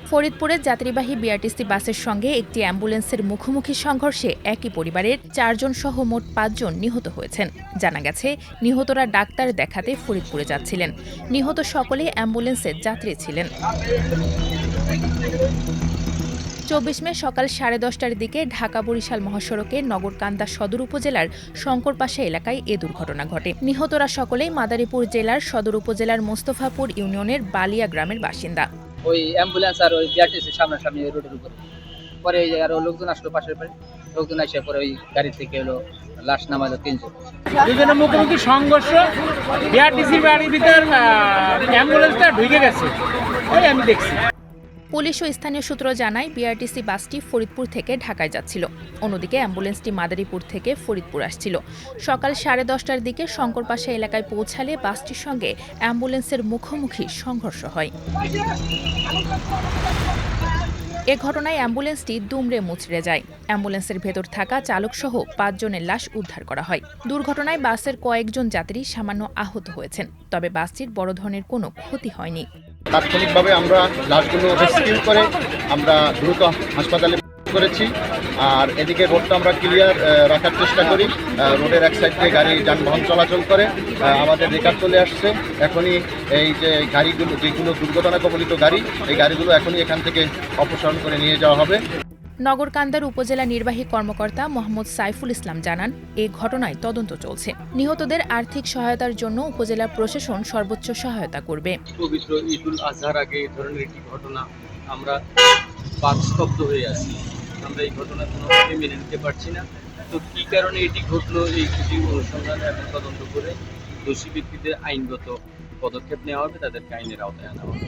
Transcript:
ফরিদপুরে যাত্রীবাহী বিআরটিসি বাসের সঙ্গে একটি অ্যাম্বুলেন্সের মুখোমুখি সংঘর্ষে একই পরিবারের 4 জন সহ মোট 5 জন নিহত হয়েছেন। জানা গেছে, নিহতরা ডাক্তার দেখাতে ফরিদপুরে যাচ্ছিলেন। নিহত সকলেই অ্যাম্বুলেন্সের যাত্রী ছিলেন। 24 মে সকাল 10:30টার দিকে ঢাকা-বরিশাল মহাসড়কে নগরকান্দা সদর উপজেলার শঙ্করপাশা এলাকায় এ দুর্ঘটনা ঘটে। নিহতরা সকলেই মাদারীপুর জেলার সদর উপজেলার মোস্তফাপুর ইউনিয়নের বালিয়া গ্রামের বাসিন্দা। ওই অ্যাম্বুলেন্স আর ওই বিআরটিসি সামনাসামনি রোডের উপরে পরে ওই আরো লোকজন আসলো, পাশের বাড়ি লোকজন এসে পরে ওই গাড়ি থেকে হলো লাশ নামালো 3 জন। দুজনের মুখোমুখি সংঘর্ষ, বিআরটিসির বাড়ির ভিতর অ্যাম্বুলেন্সটা ঢুকে গেছে, ওই আমি দেখছি। পুলিশ ও স্থানীয় সূত্র জানায়, বিআরটিসি বাসটি ফরিদপুর থেকে ঢাকায় যাচ্ছিল। অন্যদিকে অ্যাম্বুলেন্সটি মাদারীপুর থেকে ফরিদপুর আসছিল। সকাল 10:30টার দিকে শঙ্করপাশা এলাকায় পৌঁছালে বাসটির সঙ্গে অ্যাম্বুলেন্সের মুখোমুখি সংঘর্ষ হয়। এ ঘটনায় অ্যাম্বুলেন্সটি দুমড়ে মুচড়ে যায়। অ্যাম্বুলেন্সের ভেতর থাকা চালকসহ 5 জনের লাশ উদ্ধার করা হয়। দুর্ঘটনায় বাসের কয়েকজন যাত্রী সামান্য আহত হয়েছেন, তবে বাসটির বড় ধরনের কোনো ক্ষতি হয়নি। তাৎক্ষণিকভাবে আমরা লাশগুলো রেস্কিউ করে আমরা দ্রুত হাসপাতালে করেছি। আর এদিকে রোডটা আমরা ক্লিয়ার রাখার চেষ্টা করি। রোডের এক সাইড দিয়ে গাড়ি যানবাহন চলাচল করে আমাদের রেকর্ড চলে আসছে। এখনই এই যে গাড়িগুলো, যেগুলো দুর্ঘটনা কবলিত গাড়ি, এই গাড়িগুলো এখনই এখান থেকে অপসারণ করে নিয়ে যাওয়া হবে। নগরকান্দার উপজেলা নির্বাহী কর্মকর্তা মোহাম্মদ সাইফুল ইসলাম জানান, এ ঘটনায় তদন্ত চলছে। নিহতদের আর্থিক সহায়তার জন্য উপজেলা প্রশাসন সর্বোচ্চ সহায়তা করবে। পবিত্র ঈদুল আজহার আগে এই ধরনের একটি ঘটনা আমরা বাকস্তব্ধ হয়ে আছি। আমরা এই ঘটনা কোনোভাবে মেনে নিতে পারছি না। তো কী কারণে এটি ঘটলো, এই দুটি অনুসন্ধান এবং তদন্ত করে দোষী ব্যক্তিদের আইনগত পদক্ষেপ নেওয়া হবে, তাদেরকে আইনের আওতায় আনা হবে।